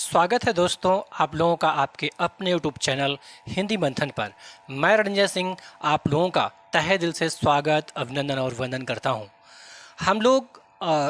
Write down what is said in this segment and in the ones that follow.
स्वागत है दोस्तों आप लोगों का आपके अपने यूट्यूब चैनल हिंदी मंथन पर। मैं रणजय सिंह आप लोगों का तहे दिल से स्वागत, अभिनंदन और वंदन करता हूं। हम लोग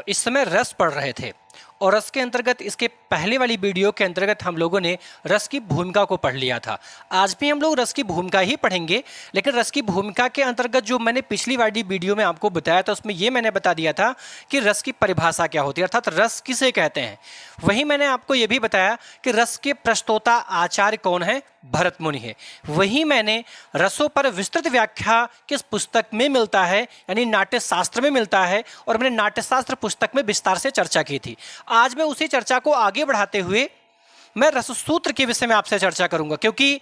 इस समय रस पढ़ रहे थे और रस के अंतर्गत इसके पहले वाली वीडियो के अंतर्गत हम लोगों ने रस की भूमिका को पढ़ लिया था। आज भी हम लोग रस की भूमिका ही पढ़ेंगे, लेकिन रस की भूमिका के अंतर्गत जो मैंने पिछली वाली वीडियो में आपको बताया था उसमें ये मैंने बता दिया था कि रस की परिभाषा क्या होती है, अर्थात रस किसे कहते हैं। वहीं मैंने आपको ये भी बताया कि रस के प्रस्तोता आचार्य कौन है, भरत मुनि है। वहीं मैंने रसों पर विस्तृत व्याख्या किस पुस्तक में मिलता है, यानी नाट्य शास्त्र में मिलता है, और मैंने नाट्य शास्त्र पुस्तक में विस्तार से चर्चा की थी। आज मैं उसी चर्चा को आगे बढ़ाते हुए मैं रस सूत्र के विषय में आपसे चर्चा करूंगा, क्योंकि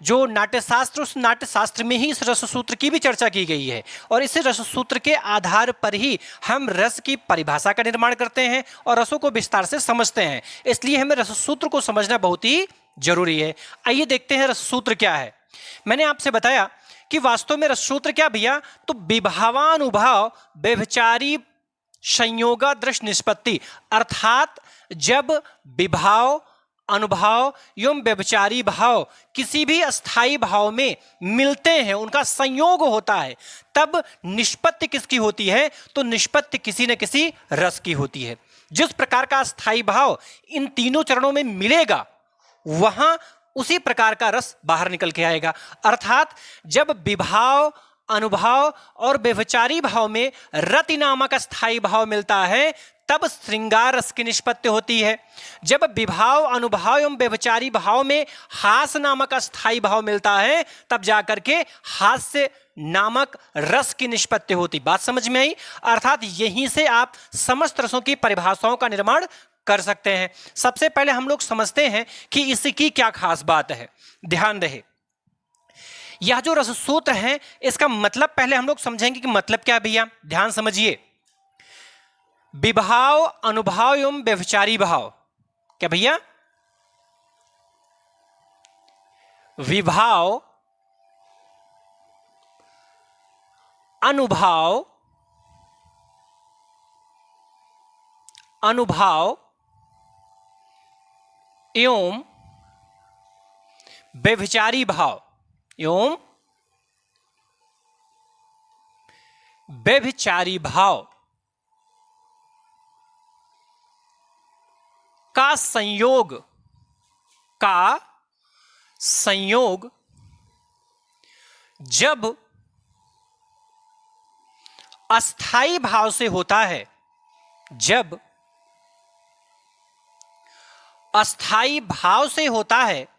जो नाट्यशास्त्र उस नाट्यशास्त्र में ही इस रस सूत्र की भी चर्चा की गई है और इस रस सूत्र के आधार पर ही हम रस की परिभाषा का निर्माण करते हैं और रसों को विस्तार से समझते हैं। इसलिए हमें रस सूत्र को समझना बहुत ही जरूरी है। आइए देखते हैं रस सूत्र क्या है। मैंने आपसे बताया कि वास्तव में रस सूत्र क्या भैया, तो विभावानुभाव व्यभिचारी संयोगा दृश्य निष्पत्ति, अर्थात जब विभाव, अनुभाव एवं व्यभिचारी भाव किसी भी अस्थाई भाव में मिलते हैं, उनका संयोग होता है, तब निष्पत्ति किसकी होती है, तो निष्पत्ति किसी न किसी रस की होती है। जिस प्रकार का अस्थाई भाव इन तीनों चरणों में मिलेगा वहां उसी प्रकार का रस बाहर निकल के आएगा। अर्थात जब विभाव, अनुभाव और व्यभिचारी भाव में रति नामक अस्थाई भाव मिलता है तब श्रृंगार रस की निष्पत्ति होती है। जब विभाव, अनुभाव एवं व्यभिचारी भाव में हास नामक अस्थाई भाव मिलता है तब जाकर के हास्य नामक रस की निष्पत्ति होती। बात समझ में आई? अर्थात यहीं से आप समस्त रसों की परिभाषाओं का निर्माण कर सकते हैं। सबसे पहले हम लोग समझते हैं कि इसकी क्या खास बात है। ध्यान रहे, यह जो रस सूत्र है इसका मतलब पहले हम लोग समझेंगे कि मतलब क्या है भैया। ध्यान समझिए, विभाव, अनुभाव एवं व्यभिचारी भाव क्या भैया, विभाव, अनुभाव, अनुभाव एवं व्यभिचारी भाव एवं व्यभिचारी भाव का संयोग जब अस्थाई भाव से होता है, जब अस्थाई भाव से होता है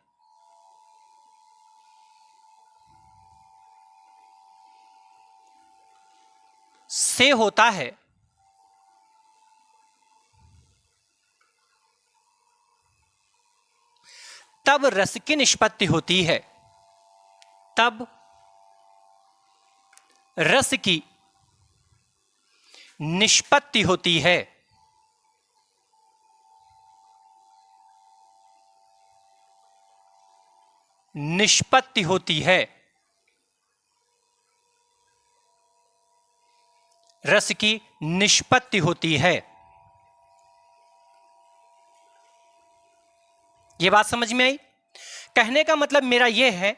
तब रस की निष्पत्ति होती है। तब रस की निष्पत्ति होती है। निष्पत्ति होती है। रस की निष्पत्ति होती है। यह बात समझ में आई? कहने का मतलब मेरा यह है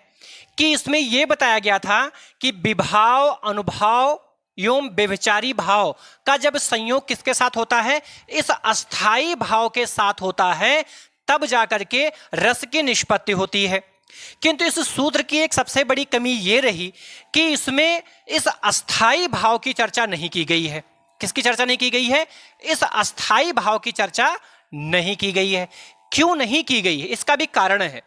कि इसमें यह बताया गया था कि विभाव, अनुभाव एवं व्यभिचारी भाव का जब संयोग किसके साथ होता है, इस अस्थाई भाव के साथ होता है, तब जाकर के रस की निष्पत्ति होती है। किंतु इस सूत्र की एक सबसे बड़ी कमी यह रही कि इसमें इस अस्थाई भाव की चर्चा नहीं की गई है। किसकी चर्चा नहीं की गई है? इस अस्थाई भाव की चर्चा नहीं की गई है। क्यों नहीं की गई है, इसका भी कारण है।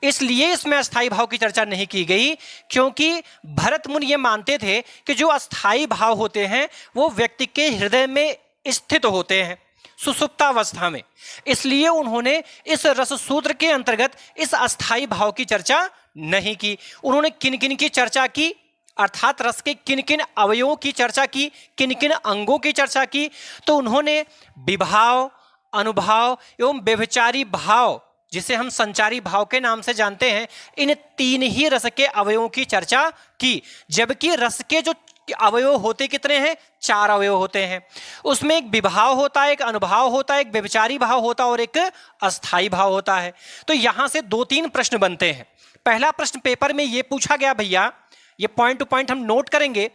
इसलिए इसमें अस्थाई भाव की चर्चा नहीं की गई क्योंकि भरत मुनि ये मानते थे कि जो अस्थाई भाव होते हैं वो व्यक्ति के हृदय में स्थित होते हैं, सुसुप्तावस्था में। इसलिए उन्होंने इस रस सूत्र के अंतर्गत इस अस्थाई भाव की चर्चा नहीं की। उन्होंने किन किन की चर्चा की, अर्थात रस के किन किन अवयवों की चर्चा की, किन किन अंगों की चर्चा की, तो उन्होंने विभाव, अनुभाव एवं व्यभिचारी भाव, जिसे हम संचारी भाव के नाम से जानते हैं, इन तीन ही रस के अवयवों की चर्चा की। जबकि रस के जो अवयव होते कितने हैं? 4 अवयव होते हैं। उसमें एक विभाव होता है, एक अनुभाव होता है, एक व्यभिचारी भाव होता है और एक अस्थाई भाव होता है। तो यहां से 2-3 प्रश्न बनते हैं। पहला प्रश्न पेपर में यह पूछा गया भैया, ये पॉइंट टू पॉइंट हम नोट करेंगे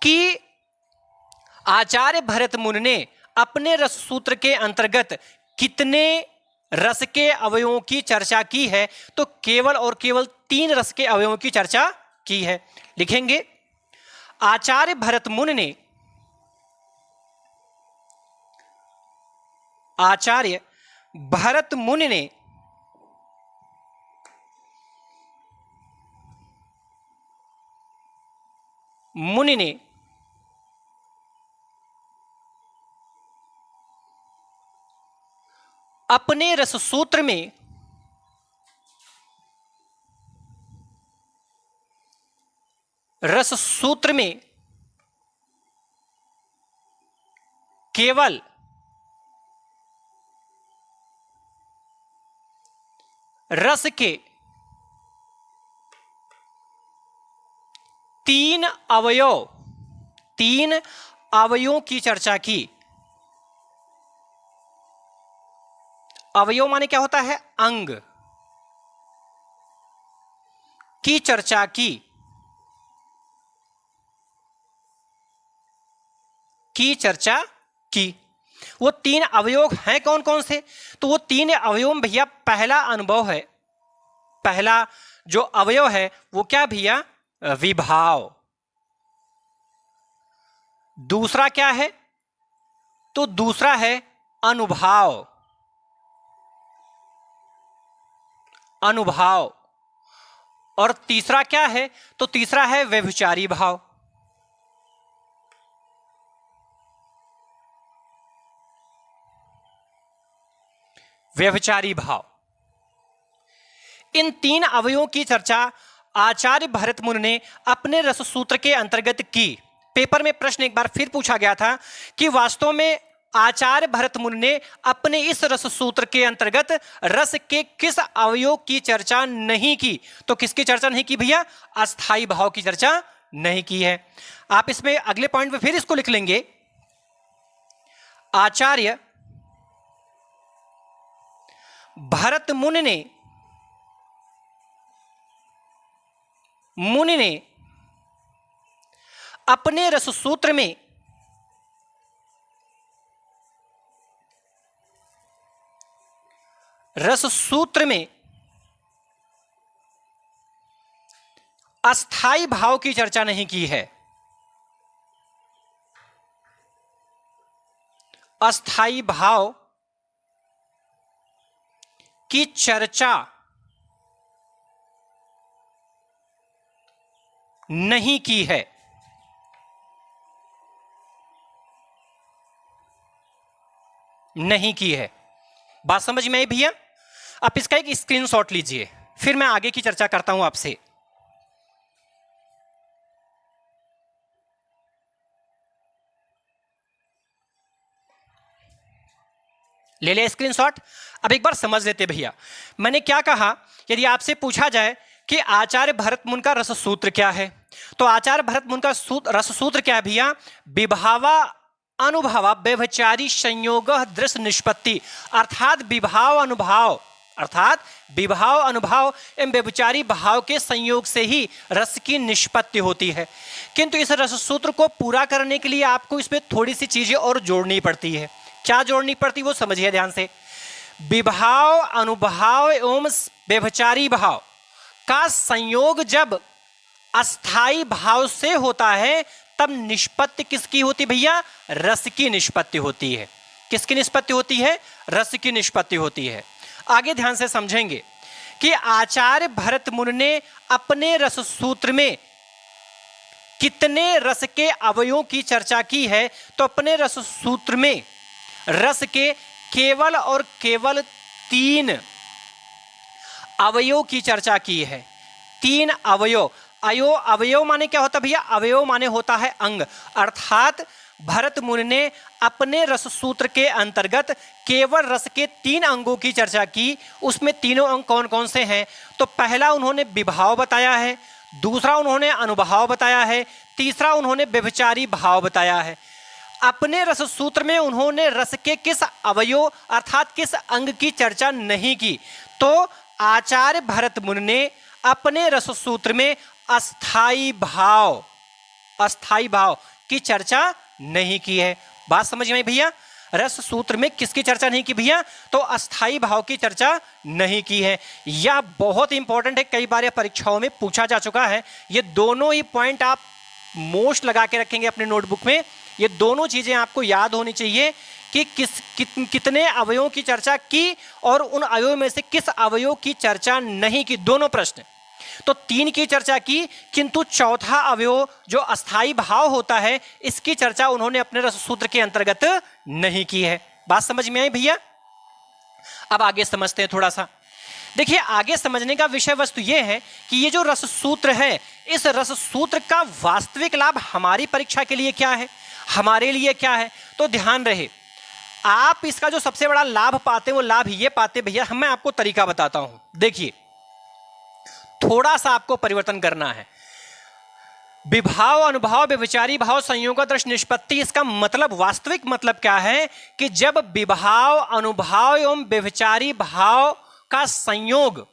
कि आचार्य भरत मुनि ने अपने रस सूत्र के अंतर्गत कितने रस के अवयवों की चर्चा की है? तो केवल और केवल 3 रस के अवयवों की चर्चा की है। लिखेंगे, आचार्य भरत मुनि ने अपने रस सूत्र में केवल रस के 3 अवयवों की चर्चा की। अवयव माने क्या होता है? अंग की चर्चा की। वो 3 अवयव हैं कौन कौन से? तो वो 3 अवयव भैया, पहला अनुभव है, पहला जो अवयव है वो क्या भैया? विभाव। दूसरा क्या है? तो दूसरा है अनुभाव। और तीसरा क्या है? तो तीसरा है व्यभिचारी भाव। व्यभिचारी भाव। इन 3 अवयवों की चर्चा आचार्य भरत मुनि ने अपने रस सूत्र के अंतर्गत की। पेपर में प्रश्न एक बार फिर पूछा गया था कि वास्तव में आचार्य भरत मुनि ने अपने इस रस सूत्र के अंतर्गत रस के किस अवयव की चर्चा नहीं की? तो किसकी चर्चा नहीं की भैया? अस्थाई भाव की चर्चा नहीं की है। आप इसमें अगले पॉइंट पे फिर इसको लिख लेंगे, आचार्य भरत मुनि ने अपने रस सूत्र में अस्थाई भाव की चर्चा नहीं की है। अस्थाई भाव की चर्चा नहीं की है। बात समझ में आई भैया? आप इसका एक स्क्रीनशॉट लीजिए, फिर मैं आगे की चर्चा करता हूं आपसे। ले ले स्क्रीनशॉट। अब एक बार समझ लेते भैया, मैंने क्या कहा? यदि आपसे पूछा जाए कि आचार्य भरत मुनि का रस सूत्र क्या है, तो आचार्य भरत मुनि का रस सूत्र क्या है भैया? विभावा अनुभावा व्यभिचारी संयोग दृश्य निष्पत्ति। अर्थात विभाव अनुभाव एवं व्यभिचारी भाव के संयोग से ही रस की निष्पत्ति होती है। किंतु इस रस सूत्र को पूरा करने के लिए आपको इसमें थोड़ी सी चीजें और जोड़नी पड़ती है। क्या जोड़नी पड़ती वो समझिए ध्यान से। विभाव अनुभाव एवं व्यभिचारी भाव का संयोग जब अस्थाई भाव से होता है तब निष्पत्ति किसकी होती भैया? रस की निष्पत्ति होती है। किसकी निष्पत्ति होती है? रस की निष्पत्ति होती है। आगे ध्यान से समझेंगे कि आचार्य भरत मुनि ने अपने रस सूत्र में कितने रस के अवयवों की चर्चा की है? तो अपने रस सूत्र में रस के केवल और केवल 3 अवयव की चर्चा की है। 3 अवयव। अवयव माने क्या होता है भैया? अवयव माने होता है अंग। अर्थात भरत मुनि ने अपने रस सूत्र के अंतर्गत केवल रस के 3 अंगों की चर्चा की। उसमें तीनों अंग कौन कौन से हैं? तो पहला उन्होंने विभाव बताया है, दूसरा उन्होंने अनुभाव बताया है, तीसरा उन्होंने व्यभिचारी भाव बताया है। अपने रस सूत्र में उन्होंने रस के किस अवयव अर्थात किस अंग की चर्चा नहीं की? तो आचार्य भरत मुनि ने अपने रस सूत्र में अस्थाई भाव की चर्चा नहीं की है। बात समझ में आई भैया? रस सूत्र में किसकी चर्चा नहीं की भैया? तो अस्थाई भाव की चर्चा नहीं की है। यह बहुत इंपॉर्टेंट है, कई बार यह परीक्षाओं में पूछा जा चुका है। ये दोनों ही पॉइंट आप मोस्ट लगा के रखेंगे अपने नोटबुक में। ये दोनों चीजें आपको याद होनी चाहिए कि कितने अवयवों की चर्चा की और उन अवयवों में से किस अवयव की चर्चा नहीं की, दोनों प्रश्न। तो 3 की चर्चा की, किंतु चौथा अवयव जो अस्थाई भाव होता है इसकी चर्चा उन्होंने अपने रस सूत्र के अंतर्गत नहीं की है। बात समझ में आई भैया? अब आगे समझते हैं थोड़ा सा। देखिए, आगे समझने का विषय वस्तु यह है कि ये जो रस सूत्र है, इस रस सूत्र का वास्तविक लाभ हमारी परीक्षा के लिए क्या है, हमारे लिए क्या है। तो ध्यान रहे, आप इसका जो सबसे बड़ा लाभ पाते हैं वो लाभ ये पाते भैया, मैं आपको तरीका बताता हूं। देखिए, थोड़ा सा आपको परिवर्तन करना है। विभाव, अनुभाव, व्यभिचारी भाव, संयोगादर्श, निष्पत्ति, इसका मतलब वास्तविक मतलब क्या है कि जब विभाव, अनुभाव एवं व्यभिचारी भाव का संयोग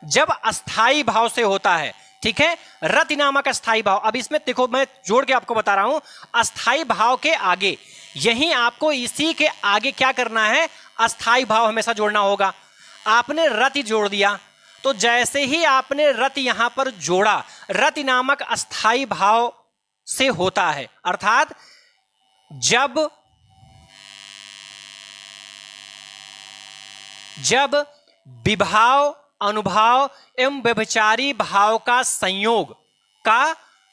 जब अस्थाई भाव से होता है, ठीक है, रति नामक अस्थाई भाव। अब इसमें देखो, मैं जोड़ के आपको बता रहा हूं, अस्थाई भाव के आगे, यही आपको इसी के आगे क्या करना है, अस्थाई भाव हमेशा जोड़ना होगा। आपने रति जोड़ दिया, तो जैसे ही आपने रति यहां पर जोड़ा, रति नामक अस्थाई भाव से होता है, अर्थात जब विभाव, अनुभाव एवं व्यभिचारी भाव का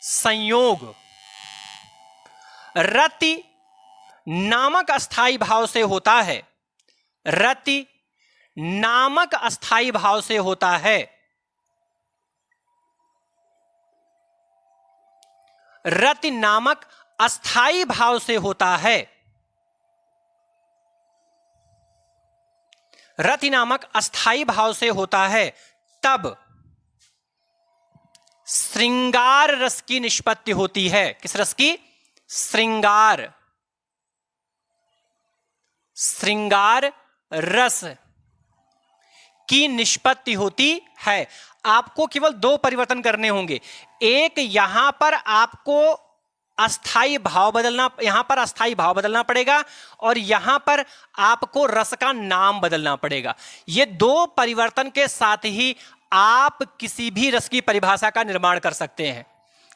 संयोग रति नामक अस्थाई भाव से होता है, रति नामक अस्थाई भाव से होता है, रति नामक अस्थाई भाव से होता है, रति नामक अस्थाई भाव से होता है, तब श्रृंगार रस की निष्पत्ति होती है। किस रस की? श्रृंगार रस की निष्पत्ति होती है। आपको केवल 2 परिवर्तन करने होंगे। एक, यहां पर आपको अस्थाई भाव बदलना, यहां पर अस्थाई भाव बदलना पड़ेगा और यहां पर आपको रस का नाम बदलना पड़ेगा। ये 2 परिवर्तन के साथ ही आप किसी भी रस की परिभाषा का निर्माण कर सकते हैं।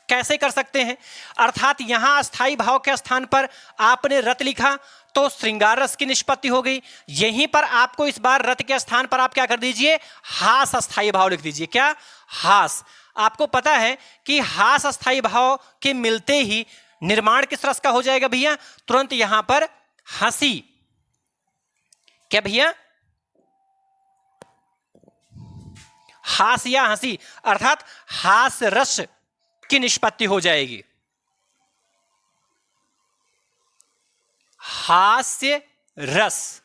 कैसे कर सकते हैं? अर्थात यहां अस्थाई भाव के स्थान पर आपने रत लिखा तो श्रृंगार रस की निष्पत्ति हो गई। यहीं पर आपको इस बार रत के स्थान पर आप क्या कर दीजिए, हास अस्थाई भाव लिख दीजिए। क्या? हास। आपको पता है कि हास अस्थाई भाव के मिलते ही निर्माण किस रस का हो जाएगा भैया? तुरंत यहां पर हंसी। क्या भैया? हास या हंसी, अर्थात हास रस की निष्पत्ति हो जाएगी। हास्य रस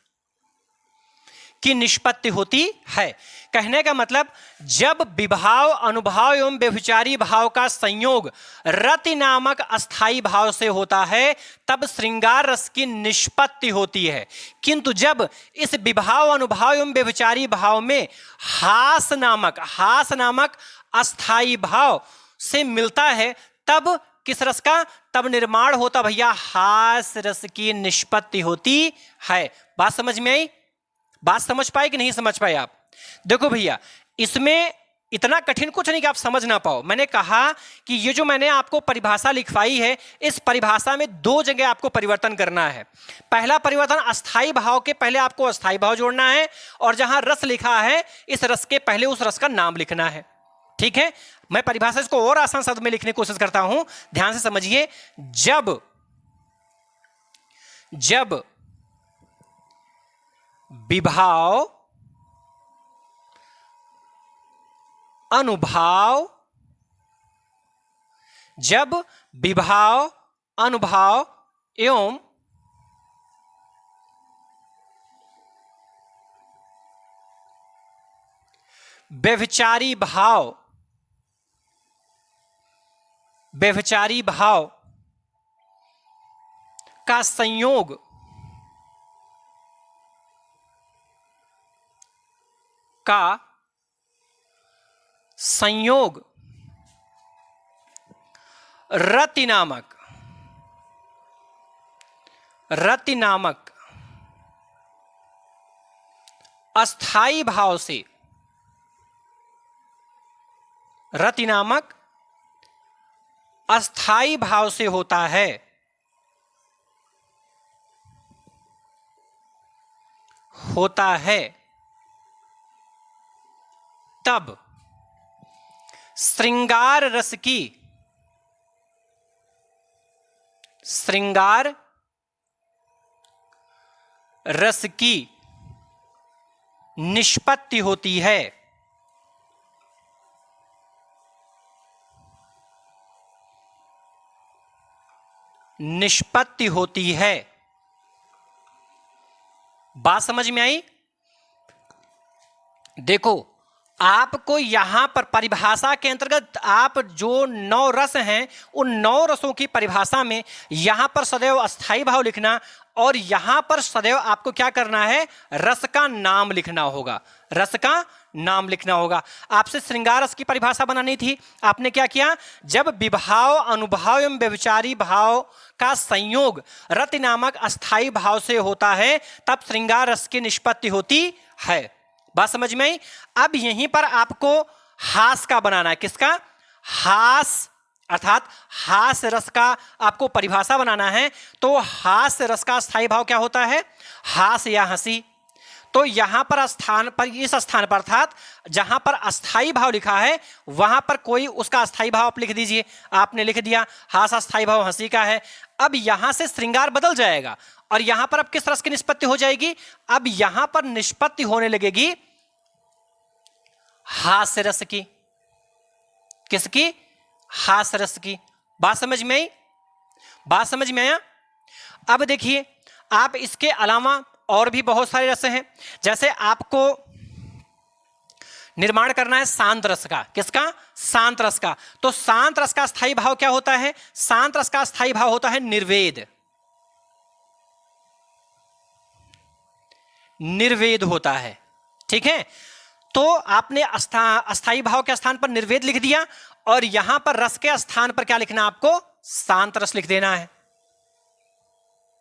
की निष्पत्ति होती है। कहने का मतलब, जब विभाव, अनुभाव एवं व्यभिचारी भाव का संयोग रति नामक अस्थाई भाव से होता है, तब श्रृंगार रस की निष्पत्ति होती है। किंतु जब इस विभाव, अनुभाव एवं व्यभिचारी भाव में हास नामक अस्थाई भाव से मिलता है, तब किस रस का? तब निर्माण होता भैया हास रस की निष्पत्ति होती है। बात समझ में आई? बात समझ पाए कि नहीं समझ पाए आप? देखो भैया, इसमें इतना कठिन कुछ नहीं कि आप समझ ना पाओ। मैंने कहा कि ये जो मैंने आपको परिभाषा लिखवाई है, इस परिभाषा में 2 जगह आपको परिवर्तन करना है। पहला परिवर्तन, अस्थाई भाव के पहले आपको अस्थाई भाव जोड़ना है और जहां रस लिखा है, इस रस के पहले उस रस का नाम लिखना है। ठीक है? मैं परिभाषा इसको और आसान शब्द में लिखने की कोशिश करता हूं, ध्यान से समझिए। जब विभाव, अनुभाव, एवं व्यभिचारी भाव व्यभिचारी भाव का संयोग रति नामक अस्थाई भाव से, रति नामक अस्थाई भाव से होता है तब श्रृंगार रस की निष्पत्ति होती है। बात समझ में आई? देखो, आपको यहां पर परिभाषा के अंतर्गत आप जो 9 रस हैं उन 9 रसों की परिभाषा में यहां पर सदैव अस्थाई भाव लिखना और यहां पर सदैव आपको क्या करना है, रस का नाम लिखना होगा। आपसे श्रृंगार रस की परिभाषा बनानी थी, आपने क्या किया, जब विभाव, अनुभाव एवं व्यभिचारी भाव का संयोग रति नामक अस्थाई भाव से होता है तब श्रृंगार रस की निष्पत्ति होती है। बात समझ में आई? अब यहीं पर आपको हास का बनाना है। किसका? हास, अर्थात हास रस का आपको परिभाषा बनाना है। तो हास रस का स्थायी भाव क्या होता है? हास या हंसी। तो यहां पर इस स्थान पर अर्थात जहां पर अस्थाई भाव लिखा है वहां पर कोई उसका अस्थाई भाव आप लिख दीजिए। आपने लिख दिया हास अस्थाई भाव हंसी का है। अब यहां से श्रृंगार बदल जाएगा और यहां पर अब किस रस की निष्पत्ति हो जाएगी? अब यहां पर निष्पत्ति होने लगेगी हास्य रस की। किसकी? हास्य रस की। बात समझ में आई? बात समझ में आया? अब देखिए, आप इसके अलावा और भी बहुत सारे रस हैं। जैसे आपको निर्माण करना है शांत रस का। किसका? शांत रस का। तो शांत रस का स्थायी भाव क्या होता है? शांत रस का स्थायी भाव होता है निर्वेद। निर्वेद होता है। ठीक है, तो आपने अस्थाई भाव के स्थान पर निर्वेद लिख दिया और यहां पर रस के स्थान पर क्या लिखना? आपको शांत रस लिख देना है।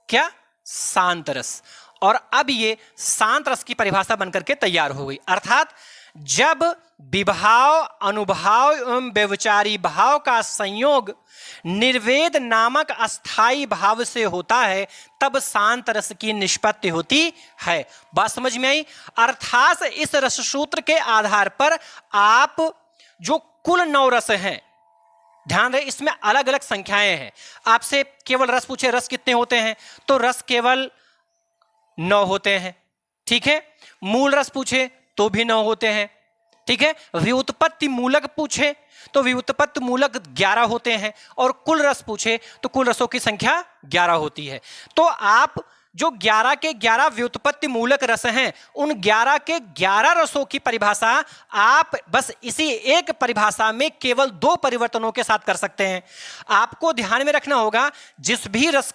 क्या? शांत रस। और अब ये शांत रस की परिभाषा बनकर के तैयार हो गई। अर्थात जब विभाव, अनुभाव एवं व्यभिचारी भाव का संयोग निर्वेद नामक अस्थाई भाव से होता है तब शांत रस की निष्पत्ति होती है। बात समझ में आई? अर्थात इस रस सूत्र के आधार पर आप जो कुल 9 रस हैं, ध्यान रहे इसमें अलग अलग संख्याएं हैं। आपसे केवल रस पूछे रस कितने होते हैं, तो रस केवल 9 होते हैं। ठीक है, मूल रस पूछे तो भी 9 होते हैं। ठीक है, व्युत्पत्ति मूलक पूछे तो व्युत्पत्ति मूलक 11 होते हैं और कुल रस पूछे तो कुल रसों की संख्या 11 होती है। तो आप जो 11 के 11 व्युत्पत्ति मूलक रस हैं उन 11 के 11 रसों की परिभाषा आप बस इसी एक परिभाषा में केवल 2 परिवर्तनों के साथ कर सकते हैं। आपको ध्यान में रखना होगा जिस भी रस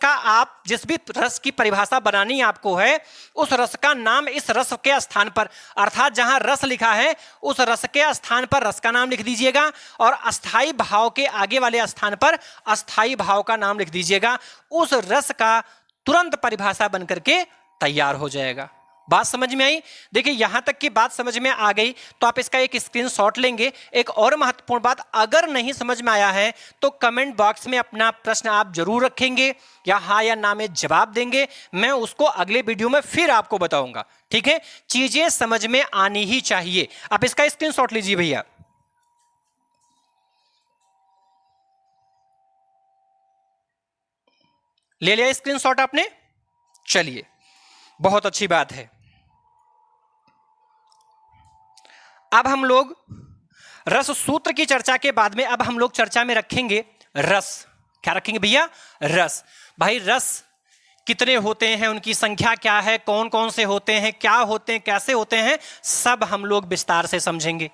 की परिभाषा बनानी आपको है उस रस का नाम इस रस के स्थान पर, अर्थात जहां रस लिखा है उस रस के स्थान पर रस का नाम लिख दीजिएगा और अस्थाई भाव के आगे वाले स्थान पर अस्थाई भाव का नाम लिख दीजिएगा। उस रस का तुरंत परिभाषा बनकर के तैयार हो जाएगा। बात समझ में आई? देखिए, यहां तक की बात समझ में आ गई तो आप इसका एक स्क्रीनशॉट लेंगे। एक और महत्वपूर्ण बात, अगर नहीं समझ में आया है तो कमेंट बॉक्स में अपना प्रश्न आप जरूर रखेंगे या हाँ या ना में जवाब देंगे। मैं उसको अगले वीडियो में फिर आपको बताऊंगा। ठीक है, चीजें समझ में आनी ही चाहिए। आप इसका स्क्रीनशॉट लीजिए भैया। ले लिया स्क्रीनशॉट आपने? चलिए, बहुत अच्छी बात है। अब हम लोग रस सूत्र की चर्चा के बाद में अब हम लोग चर्चा में रखेंगे रस। क्या रखेंगे भैया? रस। भाई रस कितने होते हैं, उनकी संख्या क्या है, कौन कौन से होते हैं, क्या होते हैं, कैसे होते हैं, सब हम लोग विस्तार से समझेंगे।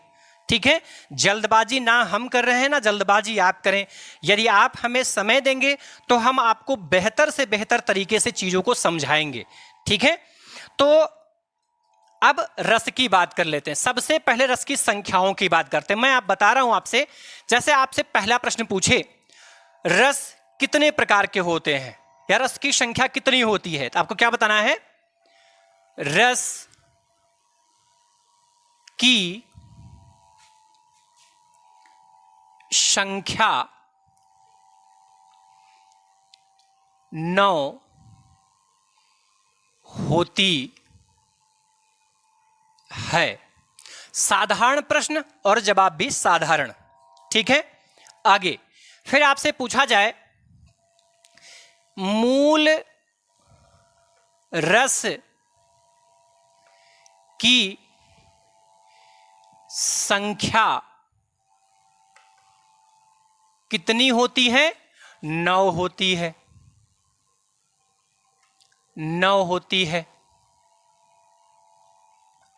ठीक है, जल्दबाजी ना हम कर रहे हैं ना जल्दबाजी आप करें। यदि आप हमें समय देंगे तो हम आपको बेहतर से बेहतर तरीके से चीजों को समझाएंगे। ठीक है, तो अब रस की बात कर लेते हैं। सबसे पहले रस की संख्याओं की बात करते हैं। मैं आप बता रहा हूं आपसे, जैसे आपसे पहला प्रश्न पूछे रस कितने प्रकार के होते हैं या रस की संख्या कितनी होती है, तो आपको क्या बताना है? रस की संख्या 9 होती है। साधारण प्रश्न और जवाब भी साधारण। ठीक है, आगे फिर आपसे पूछा जाए मूल रस की संख्या कितनी होती है? 9 होती है। 9 होती है।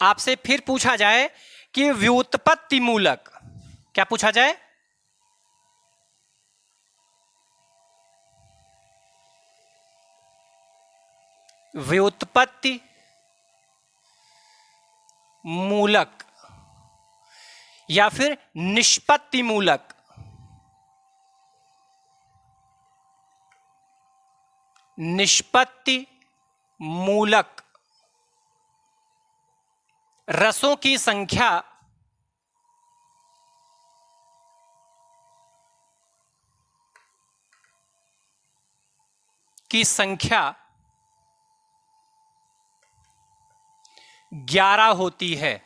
आपसे फिर पूछा जाए कि व्युत्पत्ति मूलक, क्या पूछा जाए? व्युत्पत्ति मूलक या फिर निष्पत्ति मूलक। निष्पत्ति मूलक रसों की संख्या की संख्या 11 होती है।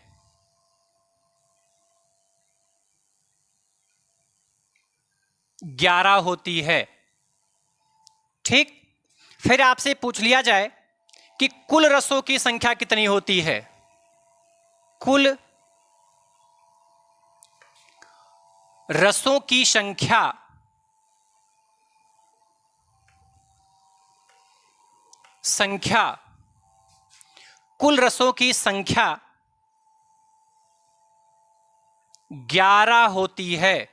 11 होती है। ठीक, फिर आपसे पूछ लिया जाए कि कुल रसों की संख्या कितनी होती है? कुल रसों की संख्या कुल रसों की संख्या 11 होती है।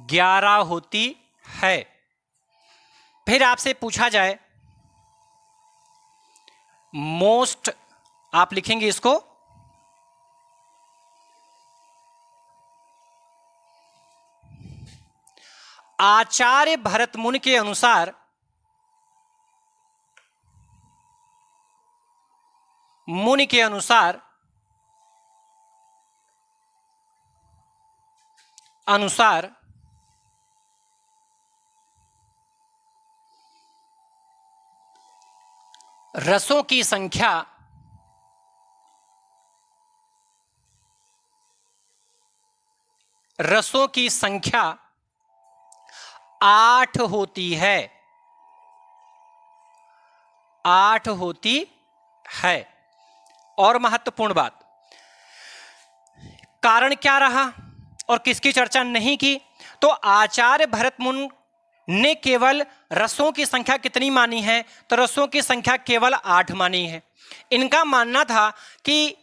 11 होती है। फिर आपसे पूछा जाए मोस्ट, आप लिखेंगे इसको आचार्य भरत मुनि के अनुसार रसों की संख्या 8 होती है। 8 होती है। और महत्वपूर्ण बात, कारण क्या रहा और किसकी चर्चा नहीं की? तो आचार्य भरत मुनि ने केवल रसों की संख्या कितनी मानी है? तो रसों की संख्या केवल 8 मानी है। इनका मानना था कि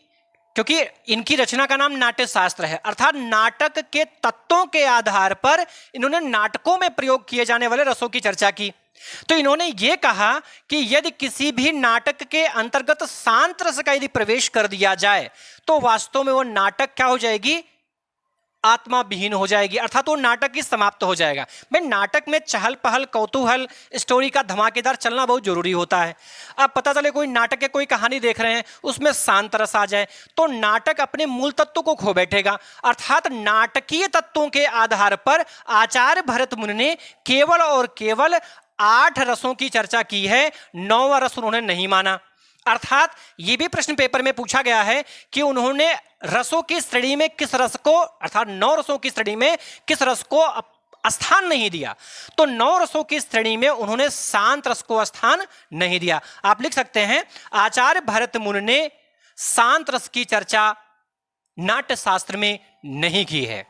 क्योंकि इनकी रचना का नाम नाट्य शास्त्र है, अर्थात नाटक के तत्वों के आधार पर इन्होंने नाटकों में प्रयोग किए जाने वाले रसों की चर्चा की। तो इन्होंने यह कहा कि यदि किसी भी नाटक के अंतर्गत शांत रस का यदि प्रवेश कर दिया जाए तो वास्तव में वो नाटक क्या हो जाएगी? आत्मा विहीन हो जाएगी, अर्थात वो नाटक ही समाप्त हो जाएगा। भाई नाटक में चहल पहल, कौतूहल, स्टोरी का धमाकेदार चलना बहुत जरूरी होता है। अब पता चले कोई नाटक या कोई कहानी देख रहे हैं, उसमें शांत रस आ जाए तो नाटक अपने मूल तत्व को खो बैठेगा। अर्थात नाटकीय तत्वों के आधार पर आचार्य भरत मुनि ने केवल और केवल 8 रसों की चर्चा की है, 9वां रस उन्होंने नहीं माना। अर्थात यह भी प्रश्न पेपर में पूछा गया है कि उन्होंने रसों की श्रेणी में किस रस को, अर्थात 9 रसों की श्रेणी में किस रस को स्थान नहीं दिया। तो 9 रसों की श्रेणी में उन्होंने शांत रस को स्थान नहीं दिया। आप लिख सकते हैं आचार्य भरत मुनि ने शांत रस की चर्चा नाट्य शास्त्र में नहीं की है।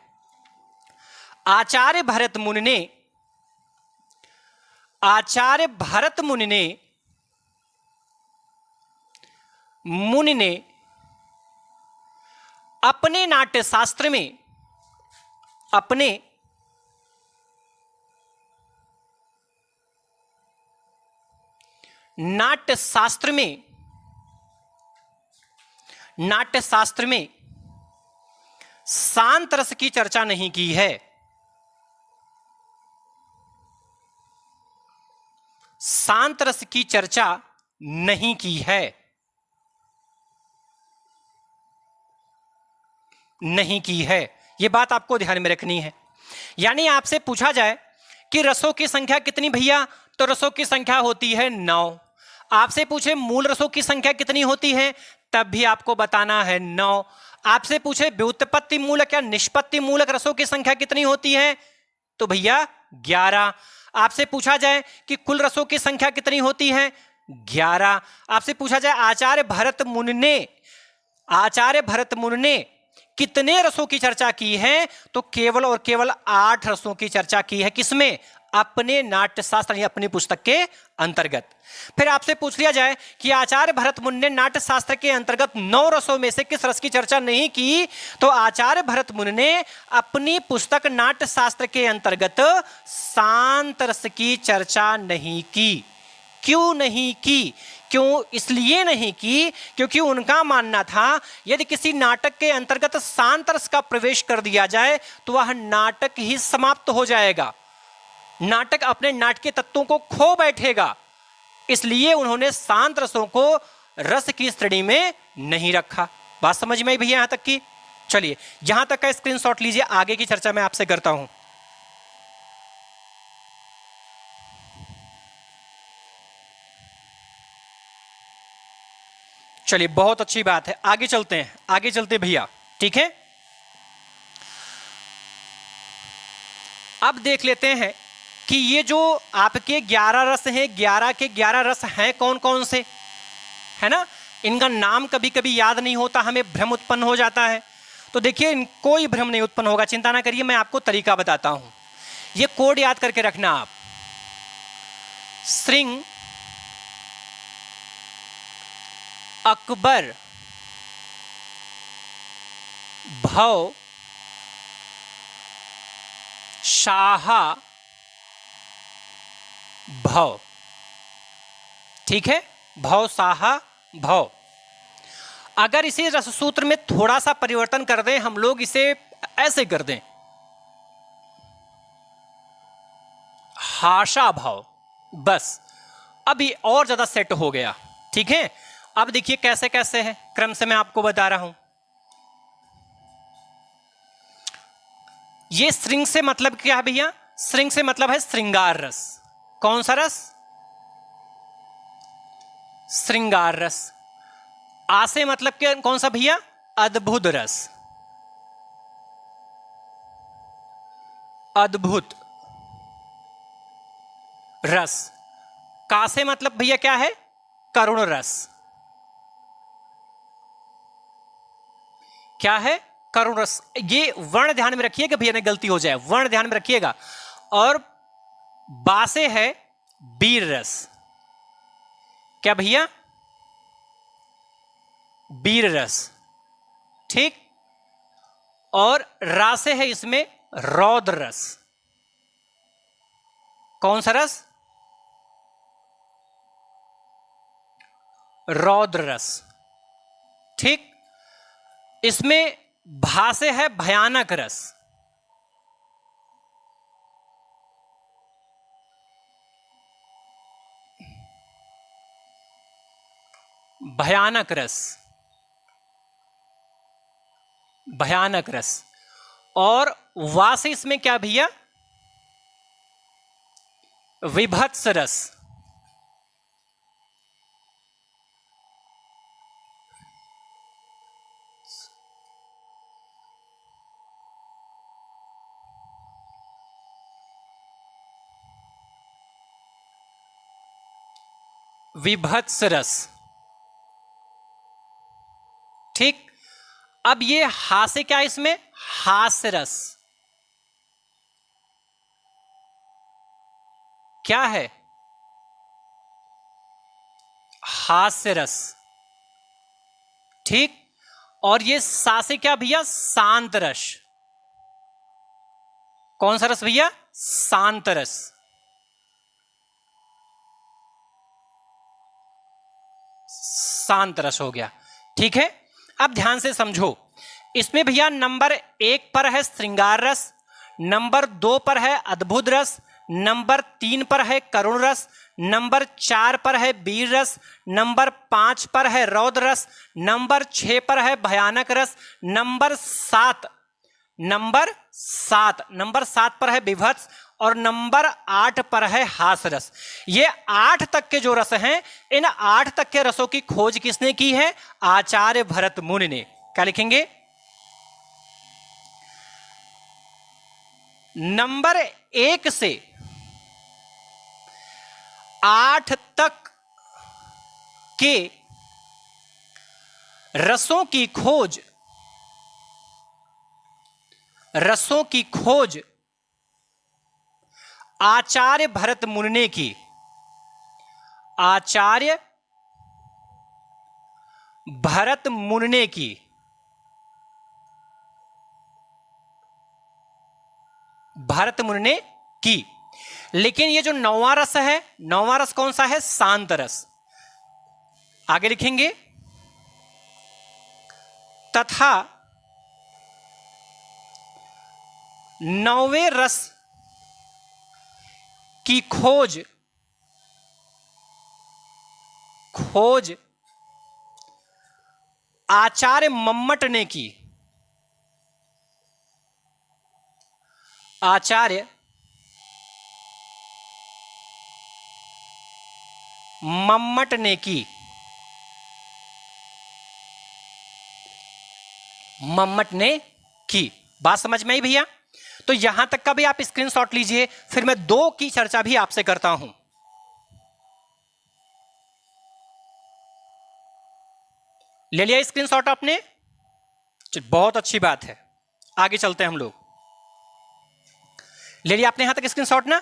आचार्य भरत मुनि ने अपने नाट्य शास्त्र में, अपने नाट्य शास्त्र में, नाट्य शास्त्र में शांत रस की चर्चा नहीं की है। शांत रस की चर्चा नहीं की है, नहीं की है। यह बात आपको ध्यान में रखनी है। यानी आपसे पूछा जाए कि रसों की संख्या कितनी भैया, तो रसों की संख्या होती है 9। आपसे पूछे मूल रसों की संख्या कितनी होती है, तब भी आपको बताना है 9। आपसे पूछे व्युत्पत्ति मूलक या निष्पत्ति मूलक रसों की संख्या कितनी होती है, तो भैया 11। आपसे पूछा जाए कि कुल रसों की संख्या कितनी होती है, 11। आपसे पूछा जाए आचार्य भरत मुनि ने कितने रसों की चर्चा की है, तो केवल और केवल 8 रसों की चर्चा की है। किसमें? अपने नाट्यशास्त्र या अपनी पुस्तक के अंतर्गत। फिर आपसे पूछ लिया जाए कि आचार्य भरत मुनि ने नाट्यशास्त्र के अंतर्गत 9 रसों में से किस रस की चर्चा नहीं की, तो आचार्य भरत मुनि ने अपनी पुस्तक नाट्यशास्त्र के अंतर्गत शांत रस की चर्चा नहीं की। क्यों नहीं की? क्यों? इसलिए नहीं की क्योंकि उनका मानना था यदि किसी नाटक के अंतर्गत शांत रस का प्रवेश कर दिया जाए तो वह नाटक ही समाप्त हो जाएगा, नाटक अपने नाटकीय तत्वों को खो बैठेगा। इसलिए उन्होंने शांत रसों को रस की श्रेणी में नहीं रखा। बात समझ में आई भैया यहां तक की? चलिए यहां तक का स्क्रीनशॉट लीजिए, आगे की चर्चा मैं आपसे करता हूं। चलिए बहुत अच्छी बात है, आगे चलते हैं, आगे चलते भैया, ठीक है। अब देख लेते हैं कि ये जो आपके 11 रस हैं, 11 के 11 रस हैं कौन कौन से, है ना। इनका नाम कभी कभी याद नहीं होता, हमें भ्रम उत्पन्न हो जाता है। तो देखिए कोई भ्रम नहीं उत्पन्न होगा, चिंता ना करिए, मैं आपको तरीका बताता हूं। ये कोड याद करके रखना आप। श्रृंग, अकबर, भव, शाह, भव, ठीक है। भव, शाह, भव। अगर इसी रस सूत्र में थोड़ा सा परिवर्तन कर दें हम लोग, इसे ऐसे कर दें, हाशा भव, बस अब ये और ज्यादा सेट हो गया, ठीक है। अब देखिए कैसे कैसे है, क्रम से मैं आपको बता रहा हूं। ये श्रृंग से मतलब क्या है भैया? श्रृंग से मतलब है श्रृंगार रस। कौन सा रस? श्रृंगार रस। आ से मतलब क्या, कौन सा भैया? अद्भुत रस, अद्भुत रस। का से मतलब भैया क्या है? करुण रस। क्या है? करुण रस। ये वर्ण ध्यान में रखिएगा भैया, नहीं गलती हो जाए, वर्ण ध्यान में रखिएगा। और बा से है वीर रस। क्या भैया? वीर रस, ठीक। और रा से है इसमें रौद्र रस। कौन सा रस? रौद्र रस, ठीक। इसमें भा से है भयानक रस। भयानक रस, भयानक रस। और वा से इसमें क्या भैया? विभत्स रस। विभत्स रस, ठीक। अब ये हा से क्या है इसमें? हास्य रस। क्या है? हास्य रस, ठीक। और ये सा से क्या भैया, शांत रस। कौन सा रस भैया, शांत रस। शांत रस हो गया। ठीक है, अब ध्यान से समझो। इसमें भैया नंबर 1 पर है श्रृंगार रस, नंबर 2 पर है अद्भुत रस, नंबर 3 पर है करुण रस, नंबर 4 पर है वीर रस, नंबर 5 पर है रौद्र रस, नंबर 6 पर है भयानक रस, नंबर 7 नंबर 7 पर है विभत्स, और नंबर 8 पर है हास रस। ये 8 तक के जो रस हैं, इन 8 तक के रसों की खोज किसने की है, आचार्य भरत मुनि ने। क्या लिखेंगे, नंबर 1 से 8 तक के रसों की खोज आचार्य भरत मुनि ने की। आचार्य भरत मुनि ने की। भरत मुनि ने की। लेकिन ये जो 9वां रस है, 9वां रस कौन सा है, शांत रस। आगे लिखेंगे, तथा 9वें रस की खोज आचार्य मम्मट ने की। आचार्य मम्मट ने की। मम्मट ने की। बात समझ में आई भैया? तो यहां तक का भी आप स्क्रीनशॉट लीजिए, फिर मैं 2 की चर्चा भी आपसे करता हूं। ले लिया स्क्रीनशॉट आपने? बहुत अच्छी बात है, आगे चलते हैं हम लोग। ले लिया आपने यहां तक स्क्रीनशॉट ना?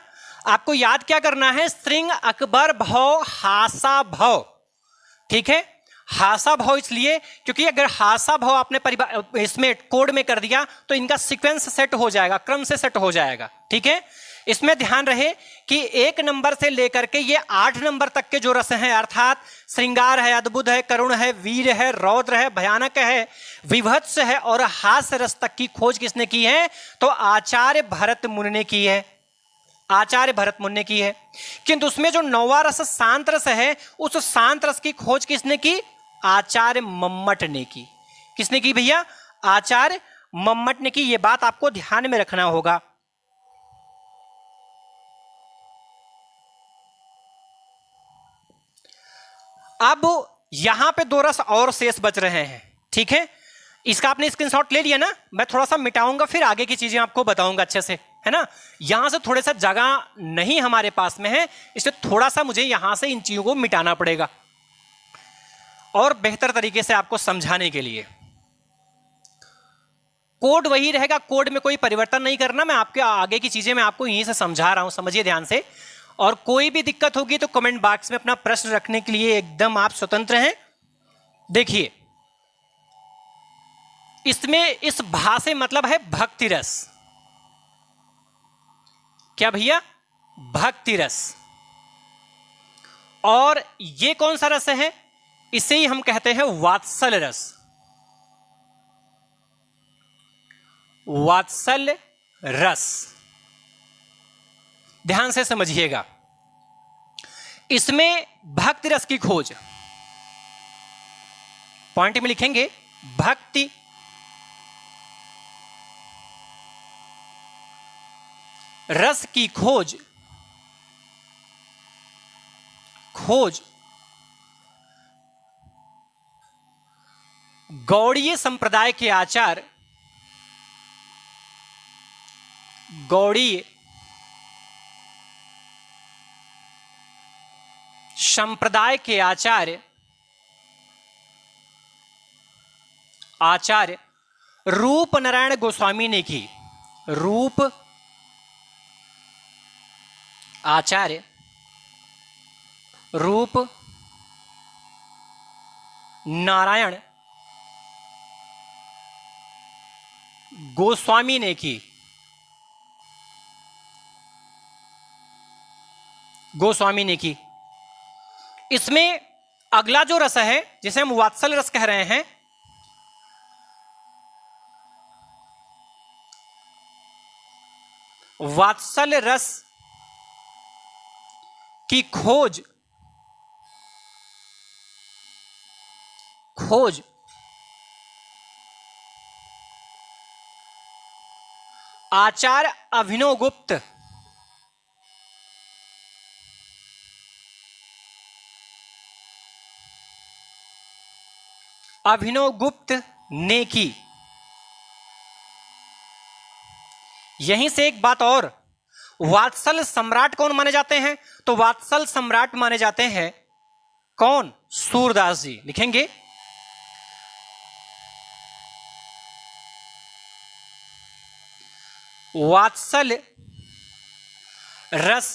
आपको याद क्या करना है, स्त्रिंग अकबर भव हासा भव। ठीक है, हासा भाव इसलिए क्योंकि अगर हासा भाव आपने इसमें कोड में कर दिया तो इनका सीक्वेंस सेट हो जाएगा, क्रम से सेट हो जाएगा। ठीक है, इसमें ध्यान रहे कि 1 नंबर से लेकर के ये 8 नंबर तक के जो रस हैं, अर्थात श्रृंगार है, अद्भुत है, करुण है, वीर है, रौद्र है, भयानक है, विभत्स है और हास्य रस तक की खोज किसने की है, तो आचार्य भरत मुनि ने की है। आचार्य भरत मुनि ने की है। किंतु उसमें जो 9वां रस शांत रस है, उस शांत रस की खोज किसने की, आचार्य मम्मट ने की। किसने की भैया, आचार्य मम्मट ने की। यह बात आपको ध्यान में रखना होगा। अब यहां पे 2 रस और शेष बच रहे हैं। ठीक है, इसका आपने स्क्रीनशॉट ले लिया ना? मैं थोड़ा सा मिटाऊंगा, फिर आगे की चीजें आपको बताऊंगा अच्छे से, है ना? यहां से थोड़ा सा जगह नहीं हमारे पास में है, इसलिए थोड़ा सा मुझे यहां से इन चीजों को मिटाना पड़ेगा और बेहतर तरीके से आपको समझाने के लिए। कोड वही रहेगा, कोड में कोई परिवर्तन नहीं करना। मैं आपके आगे की चीजें मैं आपको यहीं से समझा रहा हूं, समझिए ध्यान से। और कोई भी दिक्कत होगी तो कमेंट बॉक्स में अपना प्रश्न रखने के लिए एकदम आप स्वतंत्र हैं। देखिए, इसमें इस भा से मतलब है भक्ति रस। क्या भैया, भक्ति रस। और ये कौन सा रस है, इसे ही हम कहते हैं वात्सल्य रस। वात्सल्य रस, ध्यान से समझिएगा। इसमें भक्ति रस की खोज, पॉइंट में लिखेंगे भक्ति रस की खोज गौड़ीय संप्रदाय के आचार्य, गौड़ीय संप्रदाय के आचार्य रूप नारायण गोस्वामी ने की। रूप आचार्य रूप नारायण गोस्वामी ने की। गोस्वामी ने की। इसमें अगला जो रस है जिसे हम वात्सल्य रस कह रहे हैं, वात्सल्य रस की खोज आचार्य अभिनवगुप्त ने की। यहीं से एक बात और, वात्सल सम्राट कौन माने जाते हैं? तो वात्सल सम्राट माने जाते हैं कौन? सूरदास जी। लिखेंगे वात्सल रस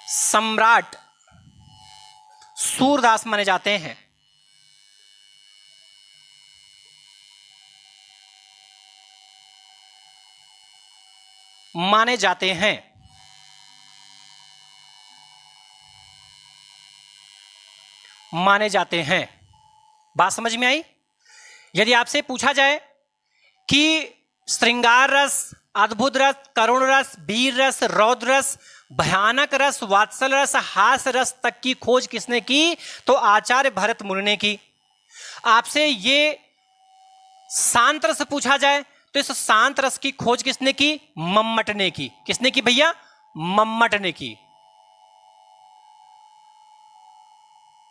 सम्राट सूरदास माने जाते हैं। माने जाते हैं। माने जाते हैं। बात समझ में आई? यदि आपसे पूछा जाए कि श्रृंगार रस, अद्भुत रस, करुण रस, वीर रस, रौद्र रस, भयानक रस, वात्सल रस, हास रस तक की खोज किसने की? तो आचार्य भरत मुनि ने की। आपसे ये शांत रस पूछा जाए तो इस शांत रस की खोज किसने की? मम्मट ने की। किसने की भैया? मम्मट ने की।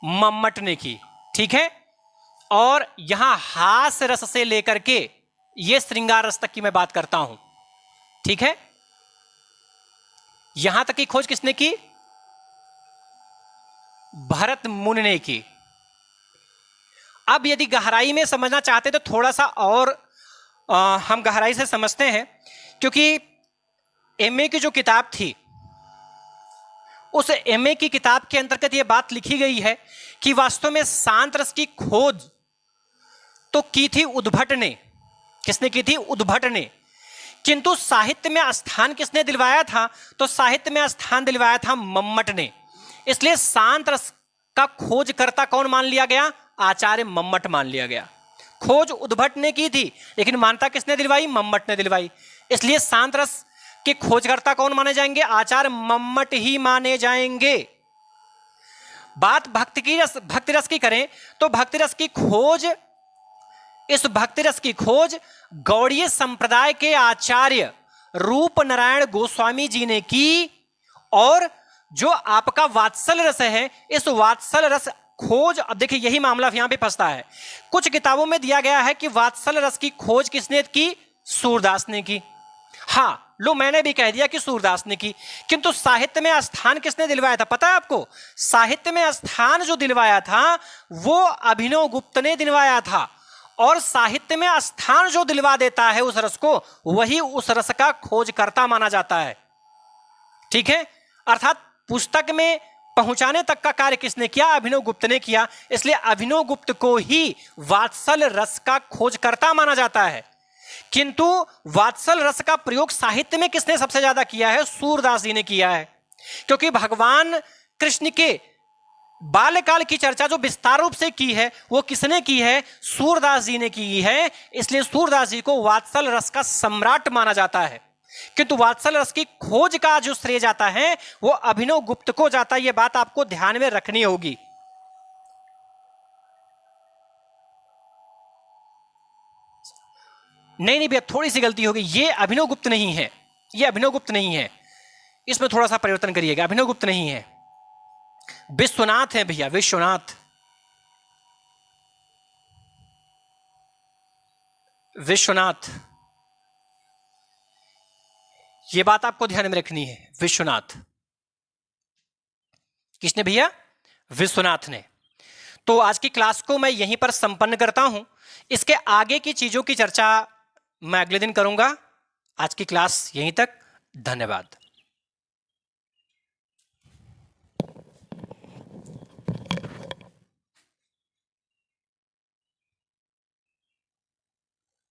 मम्मट ने की। ठीक है। और यहां हास रस से लेकर के ये श्रृंगार रस तक की मैं बात करता हूं। ठीक है। यहां तक की खोज किसने की? भरत मुनि ने की। अब यदि गहराई में समझना चाहते तो थोड़ा सा और हम गहराई से समझते हैं, क्योंकि एमए की जो किताब थी उस एमए की किताब के अंतर्गत यह बात लिखी गई है कि वास्तव में शांत रस की खोज तो की थी उद्भट ने। किसने की थी? उद्भट ने। किंतु साहित्य में स्थान किसने दिलवाया था? तो साहित्य में स्थान दिलवाया था मम्मट ने। इसलिए शांत रस का खोजकर्ता कौन मान लिया गया? आचार्य मम्मट मान लिया गया। खोज उद्भट ने की थी लेकिन मान्यता किसने दिलवाई? मम्मट ने दिलवाई। इसलिए शांत रस के खोजकर्ता कौन माने जाएंगे? आचार्य मम्मट ही माने जाएंगे। बात भक्ति रस की करें तो भक्ति रस की खोज, इस भक्ति रस की खोज गौड़ीय संप्रदाय के आचार्य रूप नारायण गोस्वामी जी ने की। और जो आपका वात्सल रस है, इस वात्सल रस खोज, अब देखिए यही मामला यहां पे फंसता है। कुछ किताबों में दिया गया है कि वात्सल रस की खोज किसने की? सूरदास ने की। हां लो, मैंने भी कह दिया कि सूरदास ने की। किंतु साहित्य में स्थान किसने दिलवाया था? पता है आपको? साहित्य में स्थान जो दिलवाया था वो अभिनवगुप्त ने दिलवाया था। और साहित्य में स्थान जो दिलवा देता है उस रस को, वही उस रस का खोजकर्ता माना जाता है। ठीक है। अर्थात पुस्तक में पहुंचाने तक का कार्य किसने किया? अभिनवगुप्त ने किया। इसलिए अभिनवगुप्त को ही वात्सल रस का खोजकर्ता माना जाता है। किंतु वात्सल रस का प्रयोग साहित्य में किसने सबसे ज्यादा किया है? सूरदास जी ने किया है। क्योंकि भगवान कृष्ण के बाल्यकाल की चर्चा जो विस्तार रूप से की है वो किसने की है? सूरदास जी ने की है। इसलिए सूरदास जी को वात्सल रस का सम्राट माना जाता है। किंतु वात्सल रस की खोज का जो श्रेय जाता है वो अभिनवगुप्त को जाता है। यह बात आपको ध्यान में रखनी होगी। नहीं भैया, थोड़ी सी गलती होगी। ये अभिनवगुप्त नहीं है। ये अभिनवगुप्त नहीं है। इसमें थोड़ा सा परिवर्तन करिएगा। अभिनवगुप्त नहीं है, विश्वनाथ है भैया, विश्वनाथ। विश्वनाथ, यह बात आपको ध्यान में रखनी है। विश्वनाथ किसने भैया? विश्वनाथ ने। तो आज की क्लास को मैं यहीं पर संपन्न करता हूं। इसके आगे की चीजों की चर्चा मैं अगले दिन करूंगा। आज की क्लास यहीं तक। धन्यवाद।